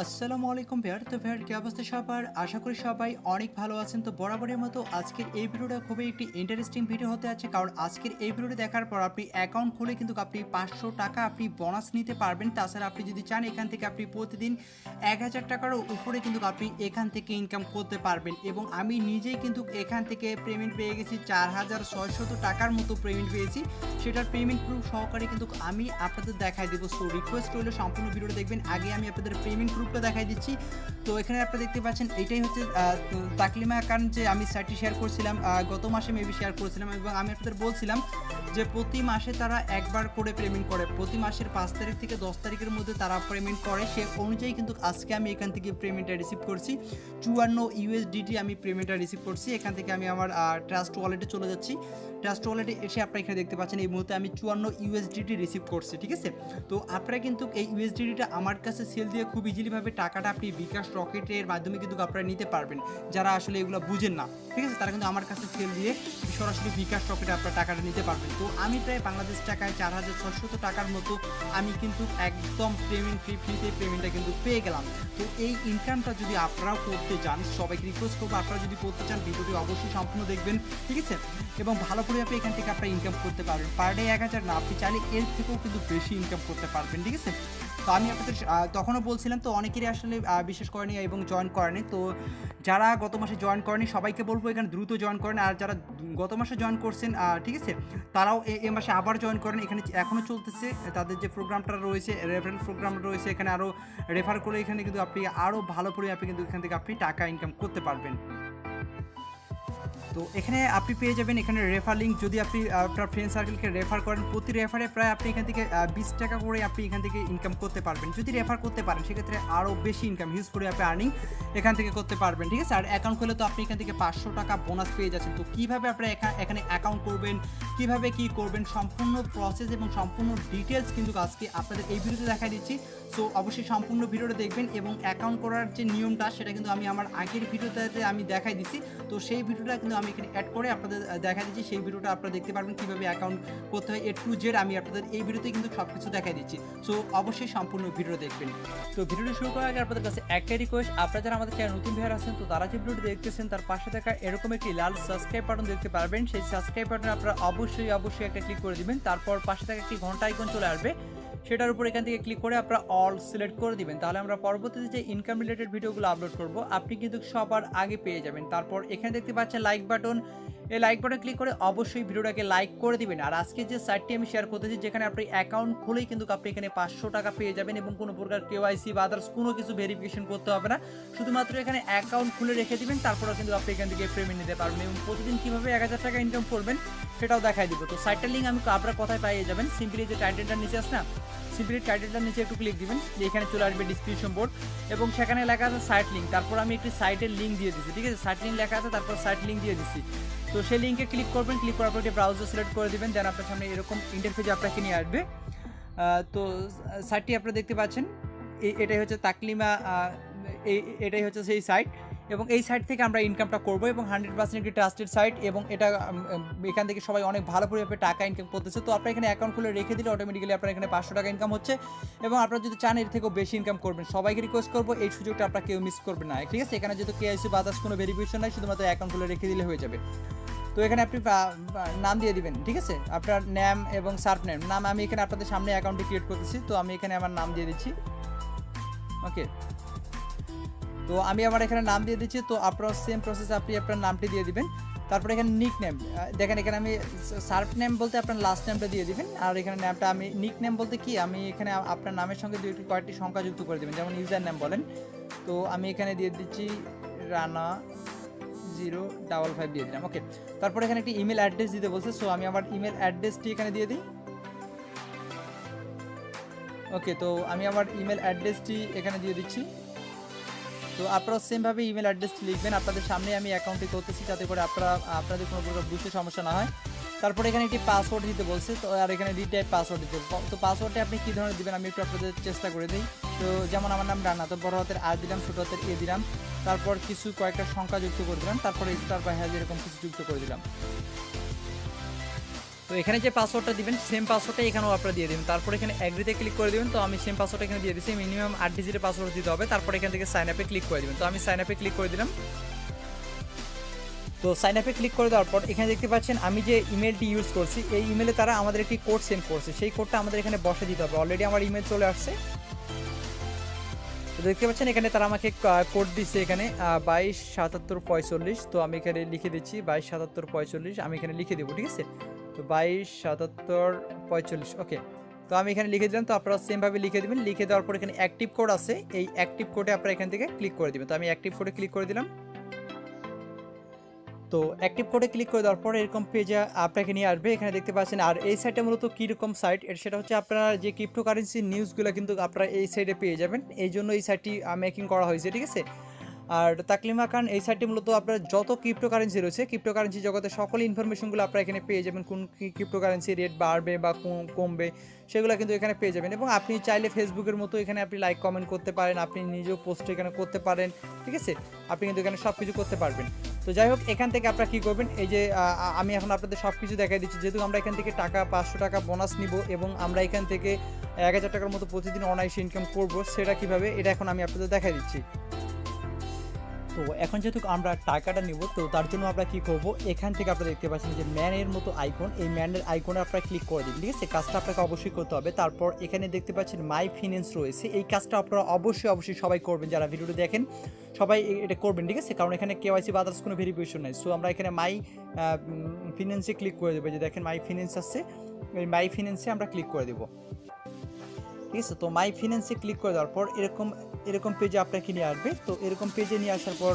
আসসালামু আলাইকুম ভাইয়ার। তো ভাইয়ার কি অবস্থা সবার? আশা করি সবাই অনেক ভালো আছেন। তো বরাবরের মতো আজকের এই ভিডিওটা খুবই একটি ইন্টারেস্টিং ভিডিও হতে যাচ্ছে। কারণ আজকের এই ভিডিওটি দেখার পর আপনি অ্যাকাউন্ট খুলে কিন্তু আপনি ৳৫০০ আপনি বোনাস নিতে পারবেন। তাছাড়া আপনি যদি চান এখান থেকে আপনি প্রতিদিন ৳১,০০০ উপরে কিন্তু আপনি এখান থেকে ইনকাম করতে পারবেন। এবং আমি নিজেই কিন্তু এখান থেকে পেমেন্ট পেয়ে গেছি ৳৪,৬০০ মতো পেমেন্ট পেয়েছি। সেটার পেমেন্ট প্রুফ সহকারে কিন্তু আমি আপনাদের দেখায় দেবো। সো রিকোয়েস্ট রইল সম্পূর্ণ ভিডিওটা দেখবেন। আগে আমি আপনাদের পেমেন্ট প্রুফটা দেখাই দিচ্ছি। তো এখানে আপনারা দেখতে পাচ্ছেন এইটাই হচ্ছে তাকলিমা অ্যাকাউন্ট যে আমি সাইটটি শেয়ার করছিলাম গত মাসে মেবি শেয়ার করেছিলাম এবং আমি আপনাদের বলছিলাম যে প্রতি মাসে তারা একবার করে পেমেন্ট করে। প্রতি মাসের ৫ তারিখ থেকে ১০ তারিখের মধ্যে তারা পেমেন্ট করে। সে অনুযায়ী কিন্তু আজকে আমি এখান থেকে পেমেন্টটা রিসিভ করছি। ৫৪ ইউএসডিটি আমি পেমেন্টটা রিসিভ করছি। এখান থেকে আমি আমার ট্রাস্ট ওয়ালেটে চলে যাচ্ছি। ট্রাস্ট ওয়ালেটে এসে আপনারা এখানে দেখতে পাচ্ছেন এই মুহূর্তে আমি ৫৪ ইউএসডিটি রিসিভ করছি। ঠিক আছে? তো আপনারা কিন্তু এই ইউএসডিটিটা আমার কাছে সেল দিয়ে খুব ইজিলিভাবে টাকাটা আপনি বিকাশ রকেটের মাধ্যমে কিন্তু আপনারা নিতে পারবেন। যারা আসলে এগুলো বুঝেন না, ঠিক আছে? তারা কিন্তু আমার কাছে সেল দিয়ে সরাসরি বিকাশ রকেটে আপনারা টাকাটা নিতে পারবেন। তো আমি প্রায় বাংলাদেশ টাকায় ৳৪,৬০০ মতো আমি কিন্তু একদম পেমেন্ট ফ্রিতে পেমেন্টটা কিন্তু পেয়ে গেলাম। তো এই ইনকামটা যদি আপনারাও করতে চান, সবাইকে রিকোয়েস্ট করবো আপনারা যদি করতে চান ভিডিওটি অবশ্যই সম্পূর্ণ দেখবেন, ঠিক আছে? এবং ভালো করে আপনি এখান থেকে আপনারা ইনকাম করতে পারবেন। পার ডে ১,০০০ না, আপনি চাইলে এর থেকেও কিন্তু বেশি ইনকাম করতে পারবেন, ঠিক আছে? তো আমি আপনাদের তখনও বলছিলাম, তো অনেকেরই আসলে বিশ্বাস করেনি এবং জয়েন করেনি। তো যারা গত মাসে জয়েন করেনি সবাইকে বলবো এখানে দ্রুত জয়েন করেন। আর যারা গত মাসে জয়েন করছেন, ঠিক আছে, তারাও এ মাসে আবার জয়েন করেন। এখানে এখনও চলতেছে তাদের যে প্রোগ্রামটা রয়েছে, রেফারেল প্রোগ্রাম রয়েছে, এখানে আরও রেফার করে এখানে কিন্তু আপনি আরও ভালো করে আপনি কিন্তু এখান থেকে আপনি টাকা ইনকাম করতে পারবেন। তো এখানে আপনি পেয়ে যাবেন এখানে রেফার লিঙ্ক। যদি আপনি আপনার ফ্রেন্ড সার্কেলকে রেফার করেন, প্রতি রেফারে প্রায় আপনি এখান থেকে ৳২০ করে আপনি এখান থেকে ইনকাম করতে পারবেন। যদি রেফার করতে পারেন সেক্ষেত্রে আরও বেশি ইনকাম হিউজ করে আপনি আর্নিং এখান থেকে করতে পারবেন, ঠিক আছে? আর অ্যাকাউন্ট খুলে তো আপনি এখান থেকে ৳৫০০ বোনাস পেয়ে যাচ্ছেন। তো কীভাবে আপনারা এখানে অ্যাকাউন্ট করবেন, কীভাবে কী করবেন, সম্পূর্ণ প্রসেস এবং সম্পূর্ণ ডিটেলস কিন্তু আজকে আপনাদের এই ভিডিওতে দেখা দিচ্ছি। সো অবশ্যই সম্পূর্ণ ভিডিওটা দেখবেন এবং অ্যাকাউন্ট করার যে নিয়মটা সেটা কিন্তু আমি আমার আগের ভিডিওটাতে আমি দেখাই দিচ্ছি। তো সেই ভিডিওটা কিন্তু আমি এখানে অ্যাড করে আপনাদের দেখাই দিচ্ছি। সেই ভিডিওটা আপনারা দেখতে পারবেন কীভাবে অ্যাকাউন্ট করতে হয় A to Z। আমি আপনাদের এই ভিডিওতে কিন্তু সব কিছু দেখাই দিচ্ছি। সো অবশ্যই সম্পূর্ণ ভিডিও দেখবেন। তো ভিডিওটি শুরু করার আগে আপনাদের কাছে একটাই রিকোয়েস্ট, আপনারা যারা আমাদের চ্যানেল নতুন ভিউয়ার আছেন, তো তারা যে ভিডিওটি দেখতেছেন তার পাশে থাকা এরকম একটি লাল সাবস্ক্রাইব বাটন দেখতে পারবেন। সেই সাবস্ক্রাইব বাটনে আপনারা অবশ্যই একটা ক্লিক করে দিবেন। তারপর পাশে থাকা একটি ঘন্টা আইকন চলে আসবে, সেটার উপর এখান থেকে ক্লিক করে আপনারা অল সিলেক্ট করে দিবেন। তাহলে আমরা পরবর্তীতে যে ইনকাম রিলেটেড ভিডিওগুলো আপলোড করব আপনি কিন্তু সবার আগে পেয়ে যাবেন। তারপর এখানে দেখতে পাচ্ছেন লাইক বাটন, এই লাইক বাটন ক্লিক করে অবশ্যই ভিডিওটাকে লাইক করে দিবেন। আর আজকে যে সাইটটি আমি শেয়ার করতেছি, যেখানে আপনি অ্যাকাউন্ট খুলেই কিন্তু আপনি এখানে ৳৫০০ পেয়ে যাবেন এবং কোনো প্রকার কেওয়াইসি বা আদার্স কোনো কিছু ভেরিফিকেশন করতে হবে না। শুধুমাত্র এখানে অ্যাকাউন্ট খুলে রেখে দিবেন, তারপরে কিন্তু আপনি এখান থেকে পেমেন্ট নিতে পারবেন এবং প্রতিদিন কীভাবে ৳১,০০০ ইনকাম করবেন সেটাও দেখাই দিব। তো সাইটটার লিঙ্ক আমি আপনারা কোথায় পেয়ে যাবেন, সিম্পলি যে টাইটেলটার নিচে আছে না, সিম্পলি টাইটেলটার নিচে একটু ক্লিক দিবেন, এখানে চলে আসবে ডিসক্রিপশন বোর্ড এবং সেখানে লেখা আছে সাইট লিঙ্ক। তারপর আমি একটি সাইটের লিঙ্ক দিয়ে দিচ্ছি, ঠিক আছে? সাইট লিঙ্ক লেখা আছে, তারপর সাইট লিঙ্ক দিয়ে দিচ্ছি। তো সেই লিঙ্কে ক্লিক করবেন, ক্লিক করার পর একটি ব্রাউজার সিলেক্ট করে দিবেন, দেন আপনার সামনে এরকম ইন্টারফেসে আপনাকে নিয়ে আসবে। তো সাইটটি আপনারা দেখতে পাচ্ছেন, এটাই হচ্ছে তাকলিমা, এটাই হচ্ছে সেই সাইট এবং এই সাইট থেকে আমরা ইনকামটা করবো এবং 100% একটি ট্রাস্টেড সাইট এবং এটা এখান থেকে সবাই অনেক ভালো পরিমাণে টাকা ইনকাম করতেছে। তো আপনারা এখানে অ্যাকাউন্ট খুলে রেখে দিলে অটোমেটিক্যালি আপনার এখানে ৳৫০০ ইনকাম হচ্ছে এবং আপনারা যদি চান এর থেকেও বেশি ইনকাম করবেন, সবাইকে রিকোয়েস্ট করবো এই সুযোগটা আপনারা কেউ মিস করবেন না, ঠিক আছে? এখানে যেহেতু কেওয়াইসি বা আদার্স কোনো ভেরিফিকেশন নাই, শুধুমাত্র অ্যাকাউন্ট খুলে রেখে দিলে হয়ে যাবে। তো এখানে আপনি নাম দিয়ে দিবেন, ঠিক আছে? আপনার নেম এবং সার্ভ নেম, নাম আমি এখানে আপনাদের সামনে অ্যাকাউন্টটি ক্রিয়েট করতেছি, তো আমি এখানে আমার নাম দিয়ে দিচ্ছি। ওকে, তো আমি আমার এখানে নাম দিয়ে দিচ্ছি। তো আপনার সেম প্রসেস আপনি আপনার নামটি দিয়ে দিবেন। তারপরে এখানে নিক নেম, দেখেন এখানে আমি সার্ভ নেম বলতে আপনার লাস্ট নেমটা দিয়ে দিবেন। আর এখানে নামটা আমি নিক নেম বলতে কি, আমি এখানে আপনার নামের সঙ্গে কয়েকটি সংখ্যা যুক্ত করে দেবেন, যেমন ইউজার নেম বলেন। তো আমি এখানে দিয়ে দিচ্ছি রানা 055 দিয়ে দিলাম। ওকে, তারপর এখানে একটি ইমেল অ্যাড্রেস দিতে বলছে, সো আমি আমার ইমেল অ্যাড্রেসটি এখানে দিয়ে দিই। ওকে, তো আমি আমার ইমেল অ্যাড্রেসটি এখানে দিয়ে দিচ্ছি। তো আপনারা সেমভাবে ইমেল অ্যাড্রেসটি লিখবেন। আপনাদের সামনে আমি অ্যাকাউন্টটি করতেছি যাতে করে আপনাদের কোনো প্রকার বুঝতে সমস্যা না হয়। তারপরে এখানে একটি পাসওয়ার্ড দিতে বলছে, তো আর এখানে রিটাইপ পাসওয়ার্ড দিতে। তো পাসওয়ার্ডটা আপনি কী ধরনের দেবেন আমি একটু আপনাদের চেষ্টা করে দিই। তো যেমন আমার নাম রানা, তো বড় হাতের আর দিলাম, ছোটো হাতের এ দিলাম, তারপর কয়েকটা সংখ্যা যুক্ত করে দিলাম, তারপরে স্টার বা হ্যাজ এরকম কিছু যুক্ত করে দিলাম। তো এখানে যে পাসওয়ার্ডটা দিবেন সেম পাসওয়ার্ডটা এখানেও আপনারা দিয়ে দিবেন। তারপর এখানে অ্যাগ্রিতে ক্লিক করে দিবেন। তো আমি সেম পাসওয়ার্ডটা এখানে দিয়ে দিচ্ছি, মিনিমাম 8 ডিজিটের পাসওয়ার্ড দিতে হবে। তারপর এখান থেকে সাইন আপে ক্লিক করে দিবেন। তো আমি সাইন আপে ক্লিক করে দিলাম। তো সাইন আপে ক্লিক করে দেওয়ার পর এখানে দেখতে পাচ্ছেন আমি যে ইমেলটি ইউজ করছি এই ইমেলে তারা আমাদের একটি কোড সেন্ড করছে, সেই কোডটা আমাদের এখানে বসে দিতে হবে। অলরেডি আমার ইমেল চলে আসছে। তো দেখতে পাচ্ছেন এখানে তারা আমাকে কোড দিচ্ছে এখানে 227745। তো আমি এখানে লিখে দিচ্ছি 227745, আমি এখানে লিখে দেবো, ঠিক আছে। তো 227745, ওকে। তো আমি এখানে লিখে দিলাম। তো আপনারা সেমভাবে লিখে দেবেন। লিখে দেওয়ার পর এখানে অ্যাক্টিভ কোড আছে, এই অ্যাক্টিভ কোডে আপনারা এখান থেকে ক্লিক করে দেবেন। তো আমি অ্যাক্টিভ কোডে ক্লিক করে দিলাম। তো অ্যাক্টিভ কোডে ক্লিক করে দেওয়ার পর এরকম পেজে আপনাকে নিয়ে আসবে। এখানে দেখতে পাচ্ছেন। আর এই সাইটটা মূলত কীরকম সাইট, সেটা হচ্ছে আপনারা যে ক্রিপ্টোকারেন্সি নিউজগুলো কিন্তু আপনারা এই সাইডে পেয়ে যাবেন। এই জন্য এই সাইটটি মেকিং করা হয়েছে, ঠিক আছে। আর তাকলিমা খান এই সাইটটি মূলত আপনার যত ক্রিপ্টোকারেন্সি রয়েছে, ক্রিপ্টোকারেন্সি জগতে সকল ইনফরমেশনগুলো আপনারা এখানে পেয়ে যাবেন। কোন ক্রিপ্টোকারেন্সি রেট বাড়বে বা কমবে সেগুলো কিন্তু এখানে পেয়ে যাবেন। এবং আপনি চাইলে ফেসবুকের মতো এখানে আপনি লাইক কমেন্ট করতে পারেন, আপনি নিজেও পোস্ট এখানে করতে পারেন, ঠিক আছে। আপনি কিন্তু এখানে সব কিছু করতে পারবেন। তো যাই হোক, এখান থেকে আপনারা কী করবেন, এই যে আমি এখন আপনাদের সব কিছু দেখাই দিচ্ছি। যেহেতু আমরা এখান থেকে টাকা 500 টাকা বোনাস নিব এবং আমরা এখান থেকে 1000 টাকার মতো প্রতিদিন অনায়াসে ইনকাম করব, সেটা কীভাবে এটা এখন আমি আপনাদের দেখাই দিচ্ছি। তো এখন যেহেতু আমরা টাকাটা নিব, তো তার জন্য আমরা কি করব, এখান থেকে আপনারা দেখতে পাচ্ছেন যে ম্যানের মতো আইকন, এই ম্যানের আইকনে আপনারা ক্লিক করে দিন, ঠিক আছে। কাজটা আপনাকে অবশ্যই করতে হবে। তারপর এখানে দেখতে পাচ্ছেন মাই ফিন্যান্স রয়েছে, এই কাজটা আপনারা অবশ্যই সবাই করবেন। যারা ভিডিওটি দেখেন সবাই এটা করবেন, ঠিক আছে। কারণ এখানে কেওয়াইসি বা আদার্স কোনো ভেরিফিকেশন নেই। সো আমরা এখানে মাই ফিন্যান্সে ক্লিক করে দেবো। যে দেখেন মাই ফিন্যান্স আছে, এই মাই ফিন্যান্সে আমরা ক্লিক করে দেবো, ঠিক আছে। তো মাই ফিন্যান্সে ক্লিক করে দেওয়ার পর এরকম পেজে আপনাকে নিয়ে আসবে। তো এরকম পেজে নিয়ে আসার পর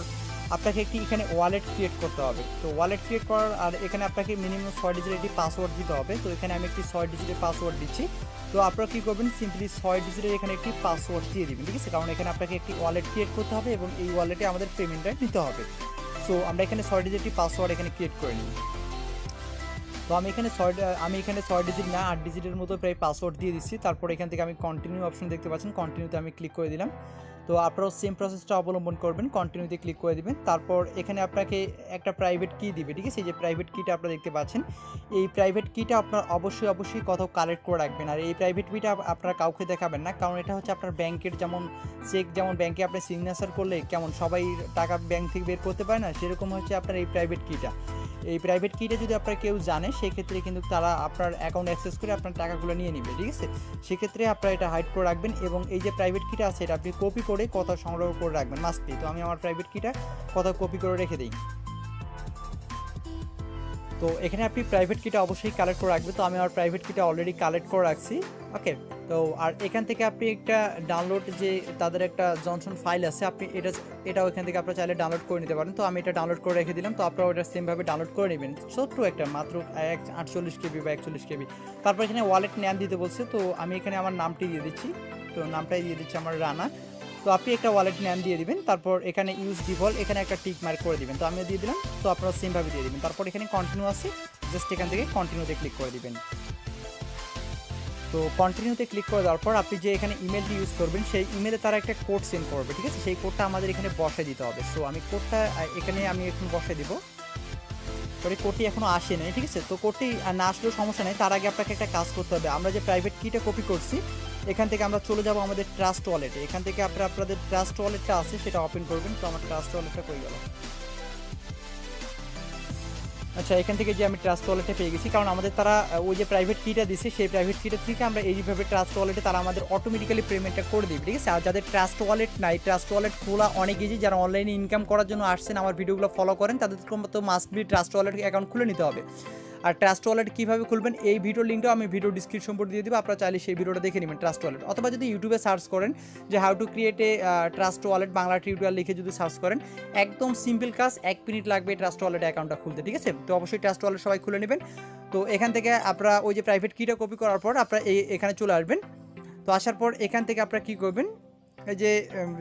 আপনাকে একটি এখানে ওয়ালেট ক্রিয়েট করতে হবে। তো ওয়ালেট ক্রিয়েট করার আর এখানে আপনাকে মিনিমাম 6 ডিজিটের একটি পাসওয়ার্ড দিতে হবে। তো এখানে আমি একটি 6 ডিজিটের পাসওয়ার্ড দিচ্ছি। তো আপনারা কী করবেন, সিম্পলি 6 ডিজিটের এখানে একটি পাসওয়ার্ড দিয়ে দিবেন, ঠিক আছে। কারণ এখানে আপনাকে একটি ওয়ালেট ক্রিয়েট করতে হবে এবং এই ওয়ালেটে আমাদের পেমেন্টটা নিতে হবে। সো আমরা এখানে 6 ডিজিটের পাসওয়ার্ড এখানে ক্রিয়েট করে নিই। তো আমি এখানে 6 ডিজিট না 8 ডিজিটের মতো প্রায় পাসওয়ার্ড দিয়ে দিচ্ছি। তারপর এখান থেকে আমি কন্টিনিউ অপশন দেখতে পাচ্ছেন, কন্টিনিউতে আমি ক্লিক করে দিলাম। তো আপনারাও সেম প্রসেসটা অবলম্বন করবেন, কন্টিনিউতে ক্লিক করে দিবেন। তারপর এখানে আপনাকে একটা প্রাইভেট কি দিবে, ঠিক আছে। এই যে প্রাইভেট কিটা আপনারা দেখতে পাচ্ছেন, এই প্রাইভেট কিটা আপনার অবশ্যই কোথাও কালেক্ট করে রাখবেন। আর এই প্রাইভেট কিটা আপনারা কাউকে দেখাবেন না, কারণ এটা হচ্ছে আপনার ব্যাংকের যেমন চেক, যেমন ব্যাংকে আপনি সিগনেচার করলে কেমন সবাই টাকা ব্যাংক থেকে বের করতে পারে না, সেরকম হচ্ছে আপনার এই প্রাইভেট কিটা। এই প্রাইভেট কিটা যদি আপনার কেউ জানে, সেক্ষেত্রে কিন্তু তারা আপনার অ্যাকাউন্ট অ্যাক্সেস করে আপনার টাকাগুলো নিয়ে নেবে, ঠিক আছে। সেক্ষেত্রে আপনারা এটা হাইড করে রাখবেন এবং এই যে প্রাইভেট কিটা আছে এটা আপনি কপি করে কোথাও সংগ্রহ করে রাখবেন মাস্টলি। তো আমি আমার প্রাইভেট কিটা কোথাও কপি করে রেখে দিই। তো এখানে আপনি প্রাইভেট কিটা অবশ্যই কালেক্ট করে রাখবেন। তো আমি আমার প্রাইভেট কিটা অলরেডি কালেক্ট করে রাখছি, ওকে। তো আর এখান থেকে আপনি একটা ডাউনলোড, যে তাদের একটা জনসন ফাইল আছে, আপনি এটাও এখান থেকে আপনারা চাইলে ডাউনলোড করে নিতে পারেন। তো আমি এটা ডাউনলোড করে রেখে দিলাম। তো আপনারা ওটা সেমভাবে ডাউনলোড করে নেবেন, ছোট্ট একটা মাত্র 48 কেবি বা 41 কেবি। তারপর এখানে ওয়ালেট নেম দিতে বলছে, তো আমি এখানে আমার নামটি দিয়ে দিচ্ছি। তো নামটাই দিয়ে দিচ্ছি আমার রানা। তো আপনি একটা ওয়ালেট নেম দিয়ে দিবেন। তারপর এখানে ইউজ ডিফল্ট এখানে একটা টিক মার্ক করে দিবেন। তো আমিও দিয়ে দিলাম। তো আপনারা সেমভাবে দিয়ে দিবেন। তারপর এখানে কন্টিনিউ আছে, জাস্ট এখান থেকে কন্টিনিউতে ক্লিক করে দিবেন। তো কন্টিনিউতে ক্লিক করে দেওয়ার পর আপনি যে এখানে ইমেলটি ইউজ করবেন, সেই ইমেলে তারা একটা কোড সেন্ড করবে, ঠিক আছে। সেই কোডটা আমাদের এখানে বসায় দিতে হবে। সো আমি কোডটা এখানে আমি এখন বসায় দিব। সরি, কোডটি এখনও আসে নাই, ঠিক আছে। তো কোডটি না আসলেও সমস্যা নেই, তার আগে আপনাকে একটা কাজ করতে হবে। আমরা যে প্রাইভেট কিটা কপি করছি, এখান থেকে আমরা চলে যাব আমাদের ট্রাস্ট ওয়ালেটে। এখান থেকে আপনাদের ট্রাস্ট ওয়ালেটটা আছে সেটা ওপেন করবেন। তো আমার ট্রাস্ট ওয়ালেটটা কই গেল? আচ্ছা, এখান থেকে যে আমি ট্রাস্ট ওয়ালেটে পেয়ে গেছি, কারণ আমাদের তারা ওই যে প্রাইভেট কিটা দিচ্ছে, সেই প্রাইভেট কিটা থেকে আমরা এইভাবে ট্রাস্ট ওয়ালেটে তারা আমাদের অটোমেটিক্যালি পেমেন্টটা করে দিবে, ঠিক আছে। আর যাদের ট্রাস্ট ওয়ালেট নাই, ট্রাস্ট ওয়ালেট খোলা অনেক ইজি, যারা অনলাইনে ইনকাম করার জন্য আসছেন, আমার ভিডিওগুলো ফলো করেন, তাদের তো must be trust wallet account খুলে নিতে হবে। আর ট্রাস্ট ওয়ালেট কীভাবে খুলবেন, এই ভিডিও লিঙ্কটাও আমি ভিডিও ডিসক্রিপশন বোর্ড দিয়ে দিব, আপনারা চাইলে সেই ভিডিওটা দেখে নেবেন ট্রাস্ট ওয়ালেট। অথবা যদি ইউটিউবে সার্চ করেন যে how to create a trust wallet Bangla tutorial লিখে যদি সার্চ করেন, একদম সিম্পল কাজ, 1 মিনিট লাগবে ট্রাস্ট ওয়ালেট অ্যাকাউন্টটা খুলতে, ঠিক আছে। তো অবশ্যই ট্রাস্ট ওয়ালেট সবাই খুলে নেবেন। তো এখান থেকে আপনারা ওই যে প্রাইভেট কিটা কপি করার পর আপনারা এখানে চলে আসবেন। তো আসার পর এখান থেকে আপনারা কী করবেন, এই যে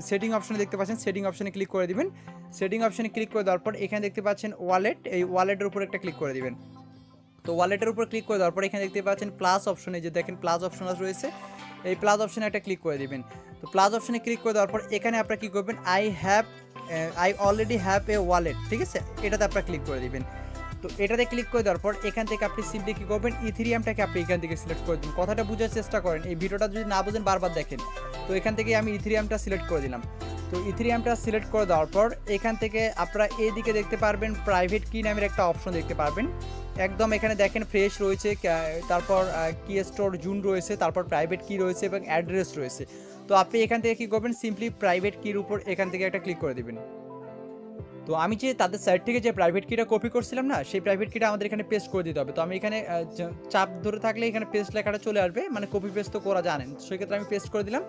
সেটিং অপশনে দেখতে পাচ্ছেন, সেটিং অপশনে ক্লিক করে দিবেন। সেটিং অপশনে ক্লিক করে দেওয়ার পর এখানে দেখতে পাচ্ছেন ওয়ালেট, এই ওয়ালেটের উপর একটা ক্লিক করে দিবেন। তো ওয়ালেটের উপর ক্লিক করে দেওয়ার পর এখানে দেখতে পাচ্ছেন প্লাস অপশনে, যে দেখেন প্লাস অপশন রয়েছে, এই প্লাস অপশনে একটা ক্লিক করে দিবেন। তো প্লাস অপশনে ক্লিক করে দেওয়ার পর এখানে আপনারা কী করবেন, I already have a wallet, ঠিক আছে, এটাতে আপনারা ক্লিক করে দিবেন। তো এটাতে ক্লিক করে দেওয়ার পর এখান থেকে আপনি সিম্পলি কী করবেন, ইথেরিয়ামটাকে আপনি এখান থেকে সিলেক্ট করে দিন। কথাটা বোঝার চেষ্টা করেন, এই ভিডিওটা যদি না বোঝেন বারবার দেখেন। তো এখান থেকে আমি ইথেরিয়ামটা সিলেক্ট করে দিলাম। তো ইথেরিয়ামটা সিলেক্ট করে দেওয়ার পর এখান থেকে আপনারা এইদিকে দেখতে পারবেন প্রাইভেট কি নামের একটা অপশন দেখতে পারবেন। একদম এখানে দেখেন ফ্রেশ রয়েছে, তারপর কি স্টোর জুন রয়েছে, তারপর প্রাইভেট কি রয়েছে এবং অ্যাড্রেস রয়েছে। তো আপনি এখান থেকে কী করবেন, সিম্পলি প্রাইভেট কির উপর এখান থেকে একটা ক্লিক করে দেবেন। তো আমি যে তাদের সাইট থেকে যে প্রাইভেট কিটা কপি করছিলাম না, সেই প্রাইভেট কিটা আমাদের এখানে পেস্ট করে দিতে হবে। তো আমি এখানে চাপ ধরে থাকলে এখানে পেস্ট লেখাটা চলে আসবে, মানে কপি পেস্ট তো করা জানেন, সেক্ষেত্রে আমি পেস্ট করে দিলাম।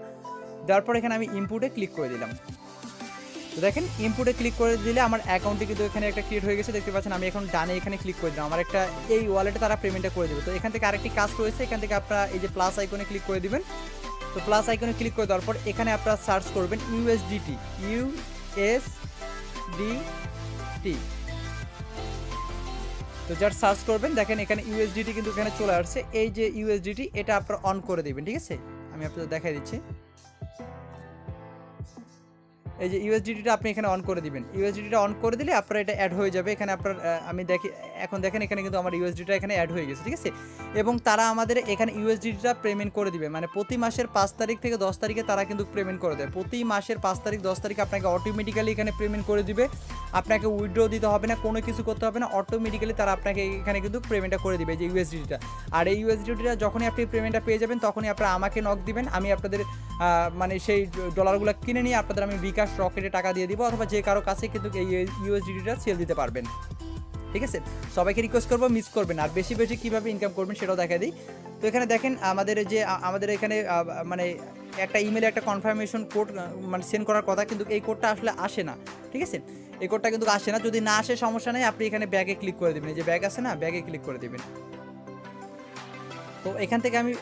দেওয়ার পর এখানে আমি ইনপুটে ক্লিক করে দিলাম। তো দেখেন ইনপুটে ক্লিক করে দিলে আমার অ্যাকাউন্টে কিন্তু এখানে একটা ক্রিয়েট হয়ে গেছে, দেখতে পাচ্ছেন। আমি এখন ডানে এখানে ক্লিক করে দিলাম, আমার একটা এই ওয়ালেটে তারা পেমেন্টটা করে দেবে। তো এখান থেকে আরেকটি কাজ রয়েছে, এখান থেকে আপনারা এই যে প্লাস আইকনে ক্লিক করে দিবেন। তো প্লাস আইকনে ক্লিক করে দেওয়ার পর এখানে আপনারা সার্চ করবেন USDT। তো যার সার্চ করবেন দেখেন এখানে USDT কিন্তু এখানে চলে আসছে। এই যে USDT এটা আপনারা অন করে দিবেন, ঠিক আছে। আমি আপনাদের দেখাই দিচ্ছি, এই যে USDTটা আপনি এখানে অন করে দিবেন। USDTটা অন করে দিলে আপনার এটা অ্যাড হয়ে যাবে এখানে। আপনার আমি দেখি এখন দেখেন এখানে কিন্তু আমার USDTটা এখানে অ্যাড হয়ে গেছে, ঠিক আছে। এবং তারা আমাদের এখানে USDTটা পেমেন্ট করে দিবে, মানে প্রতি মাসের 5 তারিখ থেকে 10 তারিখে তারা কিন্তু পেমেন্ট করে দেয়। প্রতি মাসের 5 তারিখ 10 তারিখে আপনাকে অটোমেটিক্যালি এখানে পেমেন্ট করে দিবে। আপনাকে উইথড্র দিতে হবে না, কোনো কিছু করতে হবে না, অটোমেটিক্যালি তারা আপনাকে এখানে কিন্তু পেমেন্টটা করে দিবে, যে USDTটা। আর এই USDTটা যখনই আপনি পেমেন্টটা পেয়ে যাবেন তখনই আপনারা আমাকে নক দিবেন, আমি আপনাদের মানে সেই ডলারগুলো কিনে নিয়ে আপনাদের আমি বিকাশ রকেটে টাকা দিয়ে দিব, অথবা যে কারো কাছে কিন্তু এই USDTটা সেল দিতে পারবেন, ঠিক আছে। সবাইকে রিকোয়েস্ট করবো মিস করবেন। আর বেশি বেশি কীভাবে ইনকাম করবেন সেটাও দেখা দিই। তো এখানে দেখেন আমাদের এখানে মানে একটা ইমেলে একটা কনফার্মেশন কোড মানে সেন্ড করার কথা, কিন্তু এই কোডটা আসলে আসে না, ঠিক আছে। এই কোডটা কিন্তু আসে না। যদি না আসে সমস্যা নেই, আপনি এখানে ব্যাগে ক্লিক করে দেবেন, এই যে ব্যাগ আছে না, ব্যাগে ক্লিক করে দেবেন। তো এখান থেকে আমি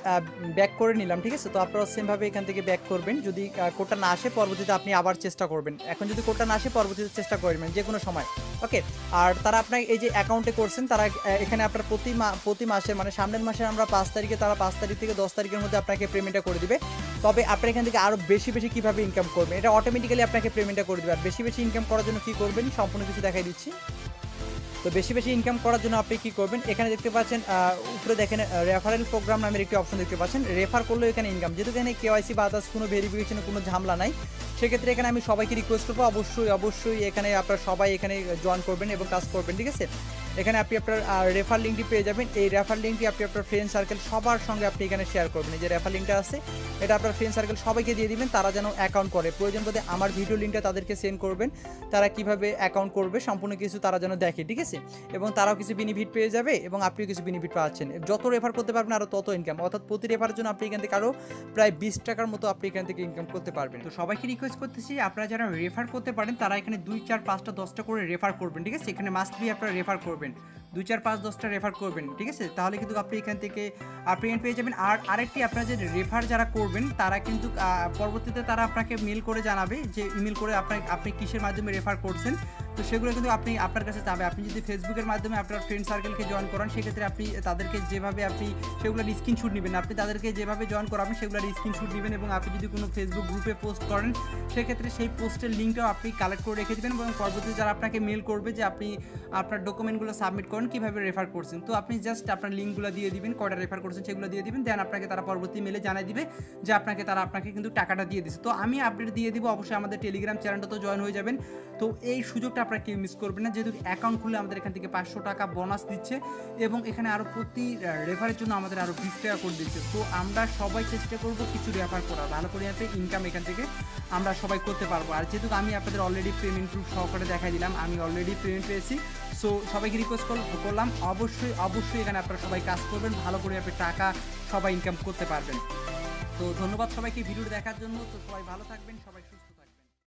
ব্যাক করে নিলাম, ঠিক আছে। তো আপনারা সেমভাবে এখান থেকে ব্যাক করবেন। যদি কোডটা না আসে পরবর্তীতে আপনি আবার চেষ্টা করবেন। এখন যদি কোডটা না আসে পরবর্তীতে চেষ্টা করবেন যে কোনো সময়, ওকে। আর তারা আপনার এই যে অ্যাকাউন্টে করছেন, তারা এখানে আপনার প্রতি মাসে মানে সামনের মাসে আমরা 5 তারিখে, তারা 5 তারিখ থেকে 10 তারিখের মধ্যে আপনাকে পেমেন্টটা করে দিবে। তবে আপনি এখান থেকে আরও বেশি বেশি কীভাবে ইনকাম করবেন, এটা অটোমেটিক্যালি আপনাকে পেমেন্টটা করে দেবে। আর বেশি বেশি ইনকাম করার জন্য কী করবেন সম্পূর্ণ কিছু দেখাই দিচ্ছি। তো বেশি বেশি ইনকাম করার জন্য আপনি কী করবেন, এখানে দেখতে পাচ্ছেন উপরে দেখেন রেফারেল প্রোগ্রাম নামের একটি অপশন দেখতে পাচ্ছেন। রেফার করলেও এখানে ইনকাম, যেহেতু এখানে KYC বা আদার্স কোনো ভেরিফিকেশনের কোনো ঝামেলা নাই, সেক্ষেত্রে এখানে আমি সবাইকে রিকোয়েস্ট করবো অবশ্যই এখানে আপনারা সবাই এখানে জয়েন করবেন এবং কাজ করবেন, ঠিক আছে। এখানে আপনি আপনার রেফার লিঙ্কটি পেয়ে যাবেন। এই রেফার লিঙ্কটি আপনি আপনার ফ্রেন্ড সার্কেল সবার সঙ্গে আপনি এখানে শেয়ার করবেন। এই যে রেফার লিঙ্কটা আছে, এটা আপনার ফ্রেন্ড সার্কেল সবাইকে দিয়ে দিবেন, তারা যেন অ্যাকাউন্ট করে। প্রয়োজন বোধে আমার ভিডিও লিঙ্কটা তাদেরকে সেন্ড করবেন, তারা কিভাবে অ্যাকাউন্ট করবে সম্পূর্ণ কিছু তারা যেন দেখে, ঠিক আছে। এবং তারাও কিছু বেনিফিট পেয়ে যাবে এবং আপনিও কিছু বেনিফিট পাচ্ছেন। যত রেফার করতে পারবেন আরও তত ইনকাম, অর্থাৎ প্রতি রেফারের জন্য আপনি এখান থেকে আরও প্রায় 20 টাকার মতো আপনি এখান থেকে ইনকাম করতে পারবেন। তো সবাইকে রিকোয়েস্ট করতেছি আপনারা যারা রেফার করতে পারেন তারা এখানে 2, 4, 5টা 10টা করে রেফার করবেন, ঠিক আছে। এখানে মাস্ট বি আপনারা রেফার করবেন, 2, 4, 5, 10টা রেফার করবেন, ঠিক আছে। তাহলে কিন্তু আপনি এখান থেকে পেমেন্ট পেয়ে যাবেন। আর আরেকটি আপনারা যে রেফার যারা করবেন তারা কিন্তু পরবর্তীতে তারা আপনাকে মেল করে জানাবে, যে ইমেল করে আপনি কিসের মাধ্যমে রেফার করছেন। তো সেগুলো কিন্তু আপনার কাছে চাবে। আপনি যদি ফেসবুকের মাধ্যমে আপনার ফ্রেন্ড সার্কেলকে জয়েন করান, সেক্ষেত্রে আপনি তাদেরকে যেভাবে আপনি সেগুলোর স্ক্রিনশট নেবেন, আপনি তাদেরকে যেভাবে জয়েন করাবেন সেগুলোর স্ক্রিনশট নেবেন। এবং আপনি যদি কোনো ফেসবুক গ্রুপে পোস্ট করেন, সেক্ষেত্রে সেই পোস্টের লিঙ্কটাও আপনি কালেক্ট করে রেখে দেবেন। এবং পরবর্তীতে যারা আপনাকে মেল করবে যে আপনি আপনার ডকুমেন্টগুলো সাবমিট করেন কীভাবে রেফার করছেন, তো আপনি জাস্ট আপনার লিঙ্কগুলো দিয়ে দিবেন, কয়টা রেফার করছেন সেগুলো দিয়ে দিবেন। দেন আপনাকে তারা পরবর্তী মেলে জানাই দিবে যে আপনাকে কিন্তু টাকাটা দিয়ে দিচ্ছে। তো আমি আপডেট দিয়ে দিব, অবশ্যই আমাদের টেলিগ্রাম চ্যানেলটা তো জয়েন হয়ে যাবেন। তো এই সুযোগটা আপনারা কেউ মিস করবেন না, যেহেতু অ্যাকাউন্ট খুলে আমাদের এখান থেকে 500 টাকা বোনাস দিচ্ছে এবং এখানে আরও প্রতি রেফারের জন্য আমাদের আরও 20 টাকা করে দিচ্ছে। তো আমরা সবাই চেষ্টা করব কিছু রেফার করার, ভালো করে ইনকাম এখান থেকে আমরা সবাই করতে পারবো। আর যেহেতু আমি আপনাদের অলরেডি পেমেন্ট প্রুফ সহকারে দেখাই দিলাম, আমি অলরেডি পেমেন্ট পেয়েছি। সো সবাইকে রিকোয়েস্ট করলাম অবশ্যই এখানে আপনারা সবাই কাজ করবেন, ভালো করে আপনি টাকা সবাই ইনকাম করতে পারবেন। তো ধন্যবাদ সবাইকে ভিডিও দেখার জন্য। তো সবাই ভালো থাকবেন, সবাই সুস্থ।